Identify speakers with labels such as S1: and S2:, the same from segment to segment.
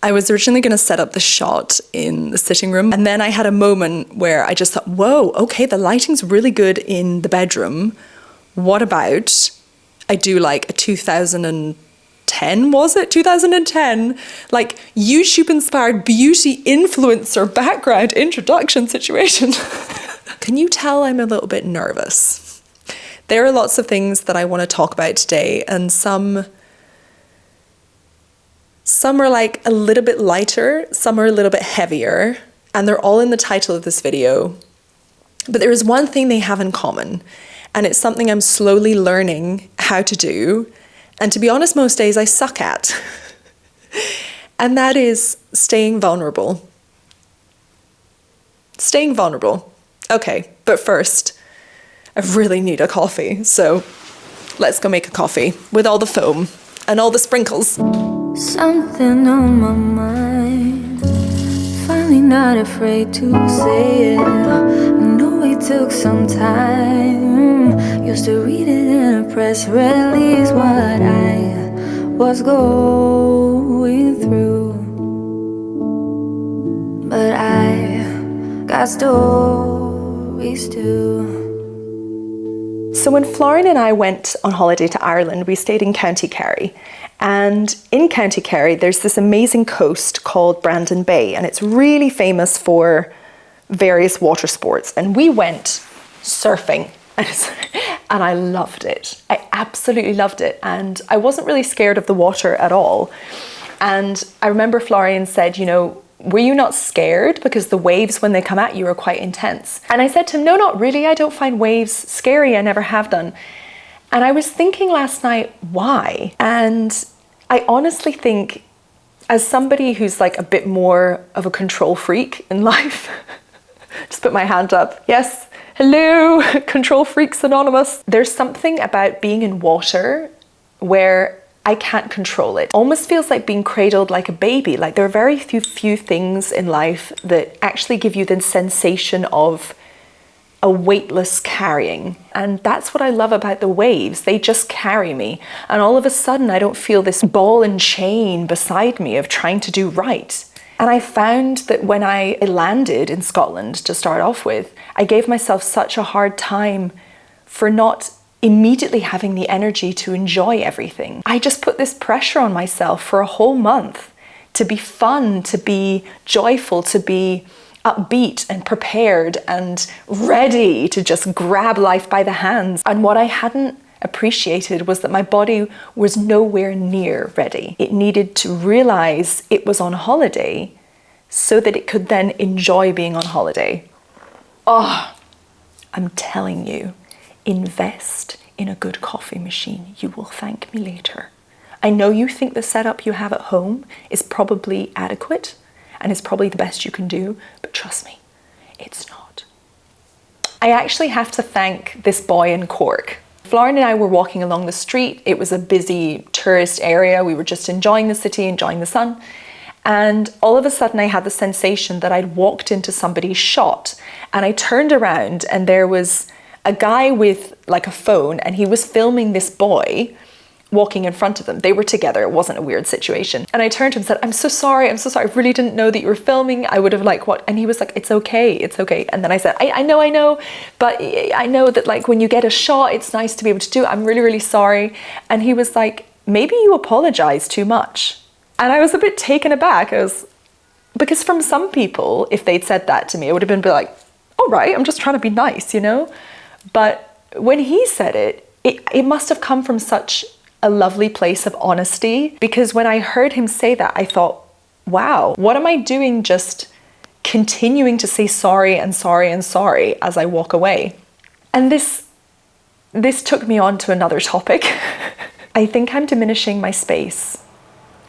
S1: I was originally going to set up the shot in the sitting room, and then I had a moment where I just thought, whoa, okay, the lighting's really good in the bedroom. What about I do like a 2010, was it? 2010, like YouTube-inspired beauty influencer background introduction situation. Can you tell I'm a little bit nervous? There are lots of things that I want to talk about today, and some are like a little bit lighter, some are a little bit heavier, and they're all in the title of this video. But there is one thing they have in common, and it's something I'm slowly learning how to do. And to be honest, most days I suck at. And that is staying vulnerable. Staying vulnerable. Okay, but first, I really need a coffee. So let's go make a coffee with all the foam and all the sprinkles.
S2: Something on my mind, finally not afraid to say it. I know it took some time, used to read it in a press release what I was going through. But I got stories too.
S1: So when Florian and I went on holiday to Ireland, we stayed in County Kerry. And in County Kerry, there's this amazing coast called Brandon Bay, and it's really famous for various water sports. And we went surfing, and I loved it. I absolutely loved it. And I wasn't really scared of the water at all. And I remember Florian said, you know, were you not scared? Because the waves, when they come at you, are quite intense. And I said to him, no, not really. I don't find waves scary. I never have done. And I was thinking last night, why? And I honestly think, as somebody who's like a bit more of a control freak in life, just put my hand up. Yes, hello, Control Freaks Anonymous. There's something about being in water where I can't control it. Almost feels like being cradled like a baby. Like there are very few things in life that actually give you the sensation of a weightless carrying. And that's what I love about the waves. They just carry me. And all of a sudden, I don't feel this ball and chain beside me of trying to do right. And I found that when I landed in Scotland to start off with, I gave myself such a hard time for not immediately having the energy to enjoy everything. I just put this pressure on myself for a whole month to be fun, to be joyful, to be upbeat and prepared and ready to just grab life by the hands. And what I hadn't appreciated was that my body was nowhere near ready. It needed to realize it was on holiday so that it could then enjoy being on holiday. Oh, I'm telling you, invest in a good coffee machine. You will thank me later. I know you think the setup you have at home is probably adequate and it's probably the best you can do, but trust me, it's not. I actually have to thank this boy in Cork. Florian and I were walking along the street. It was a busy tourist area. We were just enjoying the city, enjoying the sun. And all of a sudden I had the sensation that I'd walked into somebody's shot, and I turned around and there was a guy with like a phone, and he was filming this boy walking in front of them. They were together. It wasn't a weird situation. And I turned to him and said, I'm so sorry. I really didn't know that you were filming. I would have like what? And he was like, it's okay. And then I said, I know, but I know that like when you get a shot, it's nice to be able to do it. I'm really, really sorry. And he was like, maybe you apologize too much. And I was a bit taken aback. Because from some people, if they'd said that to me, it would have been like, all right, I'm just trying to be nice, you know? But when he said it must have come from such a lovely place of honesty, because when I heard him say that, I thought, wow, what am I doing just continuing to say sorry and sorry and sorry as I walk away? And this took me on to another topic. I think I'm diminishing my space.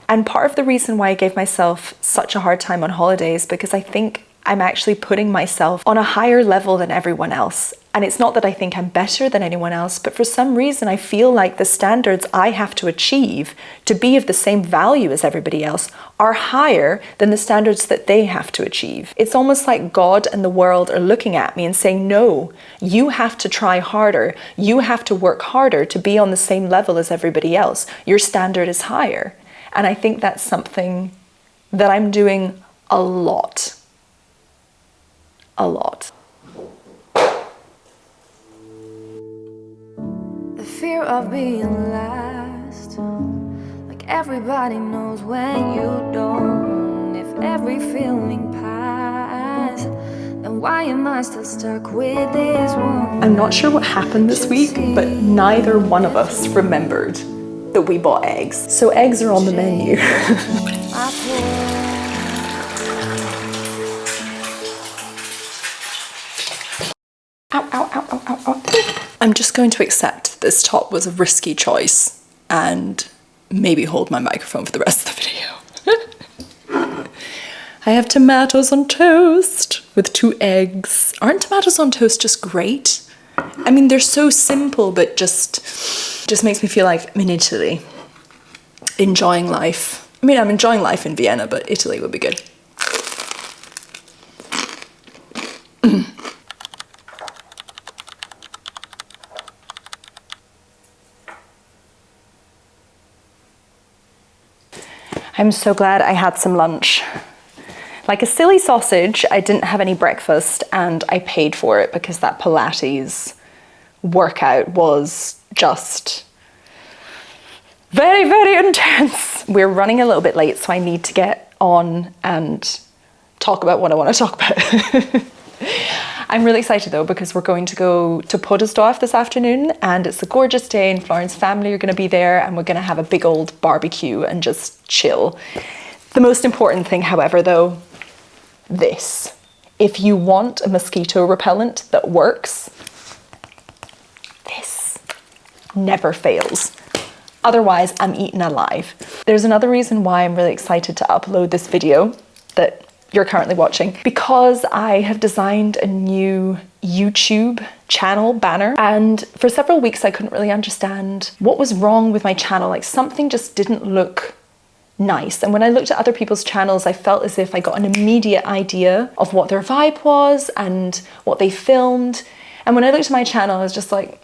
S1: And part of the reason why I gave myself such a hard time on holidays, because I think I'm actually putting myself on a higher level than everyone else. And it's not that I think I'm better than anyone else, but for some reason I feel like the standards I have to achieve to be of the same value as everybody else are higher than the standards that they have to achieve. It's almost like God and the world are looking at me and saying, no, you have to try harder. You have to work harder to be on the same level as everybody else. Your standard is higher. And I think that's something that I'm doing a lot. A lot.
S2: The fear of being last, like everybody knows when you don't. If every feeling pass, then why am I still stuck with this one?
S1: I'm not sure what happened this week, but neither one of us remembered that we bought eggs. So eggs are on the menu. Ow, ow, ow, ow, ow, ow. I'm just going to accept this top was a risky choice and maybe hold my microphone for the rest of the video. I have tomatoes on toast with 2 eggs. Aren't tomatoes on toast just great? I mean, they're so simple, but just makes me feel like I'm in Italy, enjoying life. I mean, I'm enjoying life in Vienna, but Italy would be good. I'm so glad I had some lunch. Like a silly sausage, I didn't have any breakfast and I paid for it because that Pilates workout was just very, very intense. We're running a little bit late, so I need to get on and talk about what I want to talk about. I'm really excited though because we're going to go to Podersdorf this afternoon and it's a gorgeous day and Florence's family are going to be there and we're going to have a big old barbecue and just chill. The most important thing, however, though, this. If you want a mosquito repellent that works, this never fails. Otherwise, I'm eaten alive. There's another reason why I'm really excited to upload this video that you're currently watching, because I have designed a new YouTube channel banner, and for several weeks I couldn't really understand what was wrong with my channel. Like, something just didn't look nice, and when I looked at other people's channels I felt as if I got an immediate idea of what their vibe was and what they filmed. And when I looked at my channel I was just like,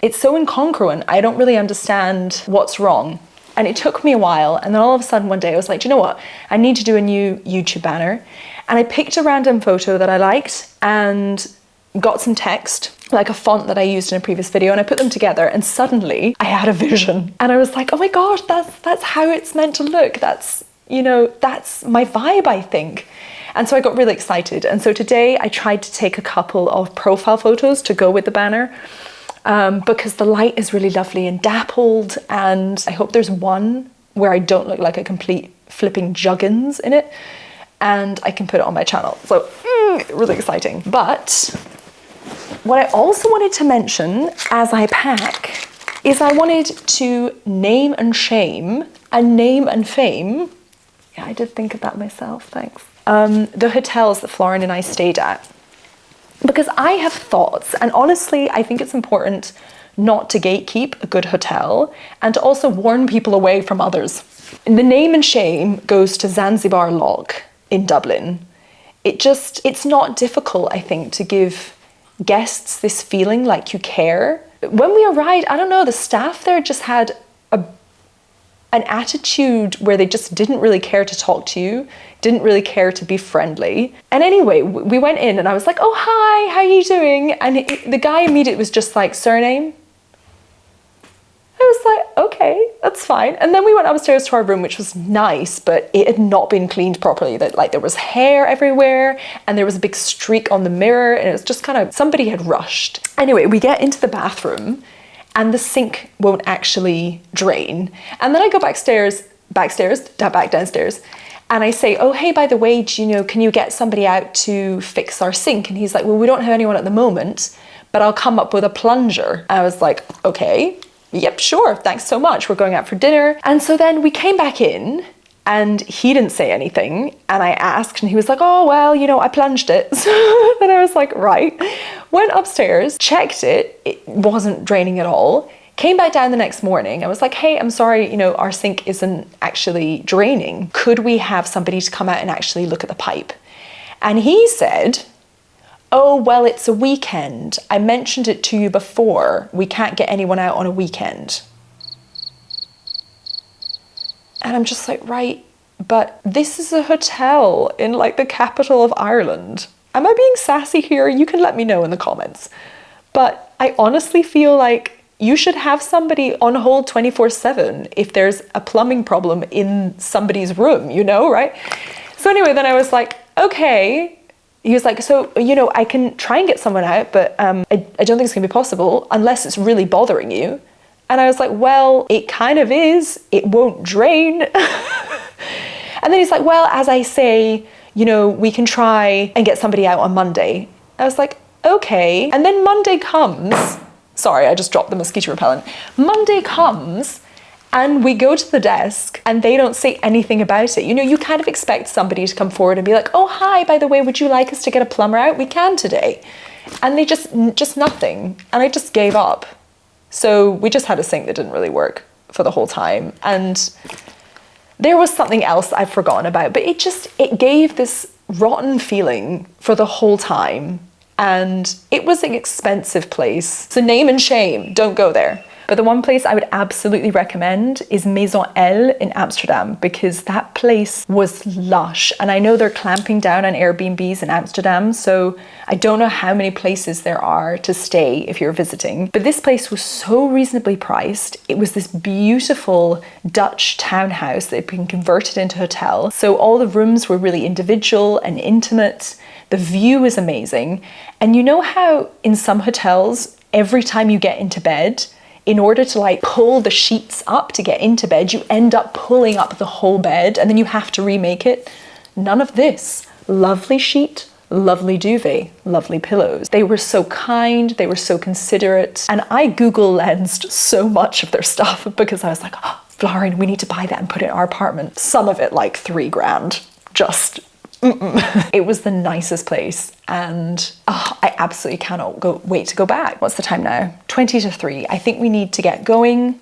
S1: it's so incongruent. I don't really understand what's wrong. And it took me a while, and then all of a sudden one day I was like, do you know what? I need to do a new YouTube banner. And I picked a random photo that I liked and got some text, like a font that I used in a previous video, and I put them together and suddenly I had a vision. And I was like, oh my gosh, that's how it's meant to look. That's, you know, that's my vibe, I think. And so I got really excited. And so today I tried to take a couple of profile photos to go with the banner. Because the light is really lovely and dappled, and I hope there's one where I don't look like a complete flipping juggins in it, and I can put it on my channel. So really exciting. But what I also wanted to mention as I pack is I wanted to name and shame and name and fame. Yeah, I did think of that myself, thanks. The hotels that Florin and I stayed at. Because I have thoughts, and honestly, I think it's important not to gatekeep a good hotel and to also warn people away from others. And the name and shame goes to Zanzibar Log in Dublin. It's not difficult, I think, to give guests this feeling like you care. When we arrived, I don't know, the staff there just had an attitude where they just didn't really care to talk to you, didn't really care to be friendly. And anyway, we went in and I was like, oh, hi, how are you doing? And the guy immediately was just like, surname? I was like, okay, that's fine. And then we went upstairs to our room, which was nice, but it had not been cleaned properly. That, like, there was hair everywhere and there was a big streak on the mirror, and it was just kind of, somebody had rushed. Anyway, we get into the bathroom and the sink won't actually drain. And then I go back downstairs, and I say, oh, hey, by the way, can you get somebody out to fix our sink? And he's like, well, we don't have anyone at the moment, but I'll come up with a plunger. I was like, okay, yep, sure, thanks so much. We're going out for dinner. And so then we came back in and he didn't say anything. And I asked and he was like, oh, well, I plunged it. And I was like, right. Went upstairs, checked it. It wasn't draining at all. Came back down the next morning. I was like, hey, I'm sorry, our sink isn't actually draining. Could we have somebody to come out and actually look at the pipe? And he said, oh, well, it's a weekend. I mentioned it to you before. We can't get anyone out on a weekend. And I'm just like, right, but this is a hotel in like the capital of Ireland. Am I being sassy here? You can let me know in the comments. But I honestly feel like you should have somebody on hold 24/7 if there's a plumbing problem in somebody's room, you know, right? So anyway, then I was like, okay. He was like, so, you know, I can try and get someone out, but I don't think it's gonna be possible unless it's really bothering you. And I was like, well, it kind of is. It won't drain. And then he's like, well, as I say, you know, we can try and get somebody out on Monday. I was like, okay. And then Monday comes. Sorry, I just dropped the mosquito repellent. Monday comes and we go to the desk and they don't say anything about it. You know, you kind of expect somebody to come forward and be like, oh, hi, by the way, would you like us to get a plumber out? We can today. And they just nothing. And I just gave up. So we just had a sink that didn't really work for the whole time. And there was something else I've forgotten about, but it gave this rotten feeling for the whole time. And it was an expensive place. So name and shame, don't go there. But the one place I would absolutely recommend is Maison L in Amsterdam, because that place was lush. And I know they're clamping down on Airbnbs in Amsterdam, so I don't know how many places there are to stay if you're visiting. But this place was so reasonably priced. It was this beautiful Dutch townhouse that had been converted into a hotel. So all the rooms were really individual and intimate. The view was amazing. And you know how in some hotels, every time you get into bed, in order to like pull the sheets up to get into bed, you end up pulling up the whole bed and then you have to remake it? None of this. Lovely sheet, lovely duvet, lovely pillows. They were so kind, they were so considerate. And I Google lensed so much of their stuff because I was like, oh, Florian, we need to buy that and put it in our apartment. Some of it like $3,000, just It was the nicest place and I absolutely cannot wait to go back. What's the time now? 20 to 3. I think we need to get going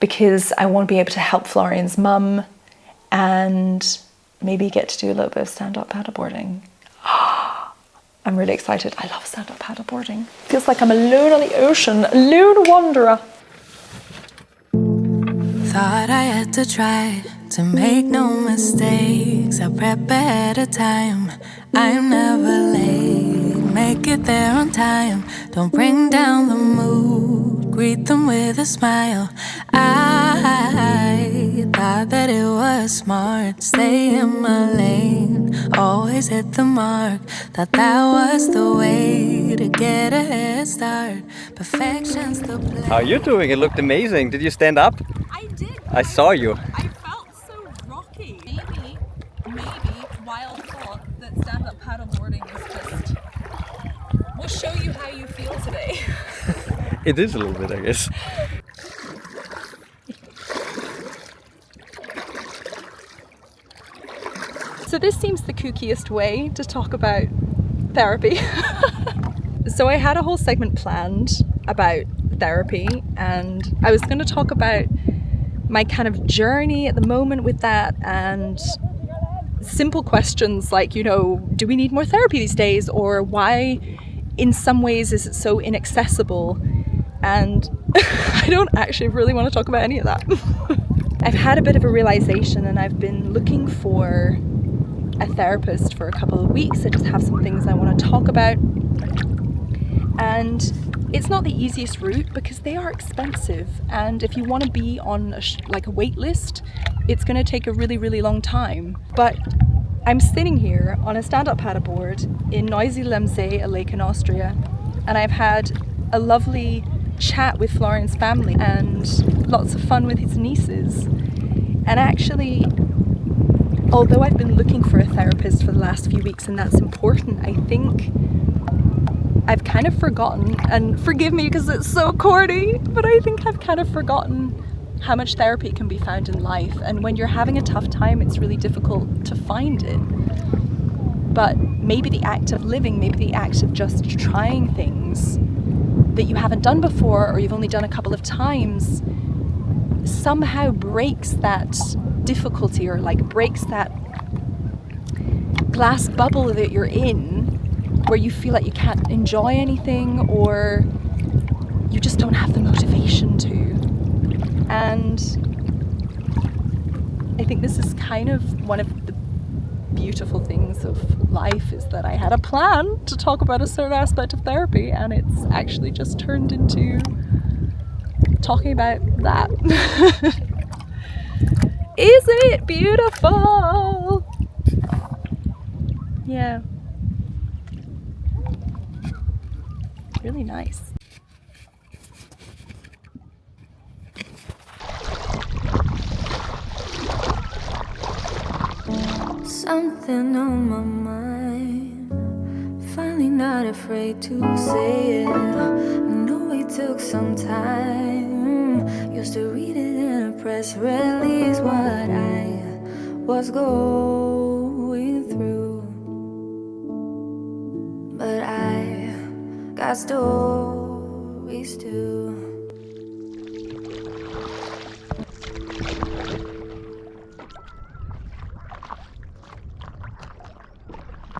S1: because I want to be able to help Florian's mum and maybe get to do a little bit of stand-up paddleboarding. I'm really excited. I love stand-up paddleboarding. Feels like I'm alone on the ocean, a lone wanderer.
S2: Thought I had to try to make no mistakes. I prep ahead of time. I'm never late. Make it there on time. Don't bring down the mood. Greet them with a smile. I thought that it was smart. Stay in my lane. Always hit the mark. Thought that was the way to get a head start. Perfection's the plan.
S3: How are you doing? It looked amazing. Did you stand up?
S4: I did.
S3: I saw you.
S4: I felt so rocky. Maybe, wild thought that stand-up paddleboarding is just... We'll show you how you feel today.
S3: It is a little bit, I guess.
S1: So this seems the kookiest way to talk about therapy. So I had a whole segment planned about therapy and I was going to talk about my kind of journey at the moment with that and simple questions like, you know, do we need more therapy these days, or why in some ways is it so inaccessible? And I don't actually really want to talk about any of that. I've had a bit of a realization and I've been looking for a therapist for a couple of weeks. I just have some things I want to talk about. And it's not the easiest route because they are expensive. And if you want to be on a wait list, it's going to take a really, really long time. But I'm sitting here on a stand-up paddleboard in noisy Lemsee, a lake in Austria. And I've had a lovely chat with Florian's family and lots of fun with his nieces. And actually, although I've been looking for a therapist for the last few weeks and that's important, I think I've kind of forgotten, and forgive me because it's so corny, but I think I've kind of forgotten how much therapy can be found in life. And when you're having a tough time, it's really difficult to find it. But maybe the act of living, maybe the act of just trying things that you haven't done before or you've only done a couple of times somehow breaks that difficulty or breaks that glass bubble that you're in where you feel like you can't enjoy anything or you just don't have the motivation to. And I think this is kind of one of the beautiful things of life, is that I had a plan to talk about a certain aspect of therapy, and it's actually just turned into talking about that. Isn't it beautiful? Yeah. Really nice.
S2: Something on my mind, finally not afraid to say it. I know it took some time, used to read it in a press release, what I was going through. But I got stories too.